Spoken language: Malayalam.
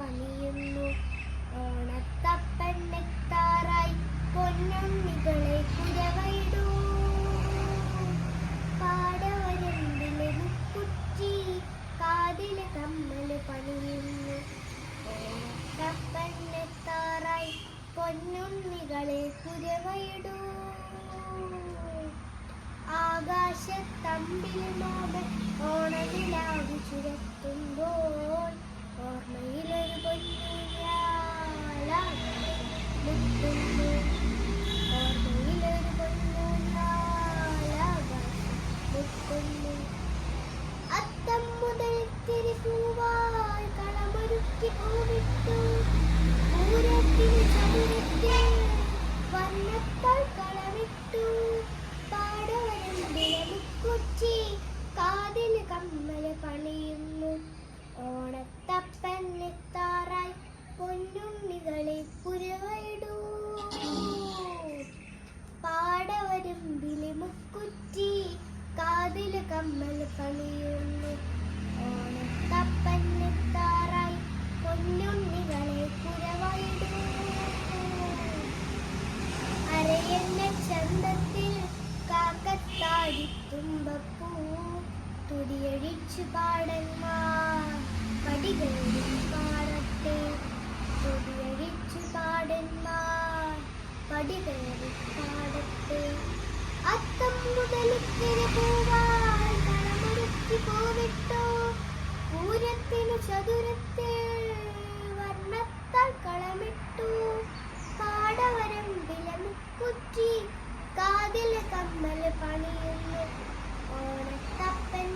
പണിയുന്നു. ഓണത്തപ്പൻ നെത്താറായി പൊന്നുണ്ണികളെ കുരവയിടൂ. പാടവരമ്പിലെ മുക്കുറ്റി കാതിലെ കമ്മല് പണിയുന്നു. ഓണത്തപ്പൻ നെത്താറായി പൊന്നുണ്ണികളെ കുരവയിടൂ. ആകാശത്തമ്പിൽ മാമൻ ഓണനിലാവ് ചുരത്തുമ്പോൾ ഓർമ്മയിലൊരു പൊന്നൂഞ്ഞാല മുത്തുന്നു. ഓർമ്മയിലൊരു പൊന്നൂഞ്ഞാല മുത്തുന്നു. അത്തം മുതൽ തിരിപൂവായി കളമൊരുക്കി പൂവിട്ടു. പൂരത്തിന് ചതുരത്തിൽ വർണ്ണത്താൽ കളമിട്ടു. പാടവരമ്പിലെ മുക്കുറ്റി കാതില് കമ്മല് പണിയുന്നു. ഓണത്തപ്പൻ നെത്താറായി പൊന്നുണ്ണികളെ കുരവയിടൂ. പാടവരമ്പിലെ മുക്കുറ്റി കാതില് കമ്മല് പണിയുന്നു. ഓണത്തപ്പൻ നെത്താറായി പൊന്നുണ്ണികളെ കുരവയിടൂ. അരയെന്ന ചന്തത്തിൽ കാക്കത്താടിത്തുമ്പപ്പൂ തുടിയഴിച്ചു പാടന്മാർ പടികേറി പാടട്ടെ. തുടിയഴിച്ചു പാടന്മാർ പടികേറി പാടട്ടെ. അത്തം മുതൽ തിരുപൂവായി കളമൊരുക്കി പൂവിട്ടു. പൂരത്തിനു ചതുരത്തിൽ വർണ്ണത്താൽ കളമിട്ടു. പാടവരമ്പിലെ മുക്കുറ്റി കാതിലെ കമ്മല് പണിയുന്നു. ഓണത്തപ്പൻ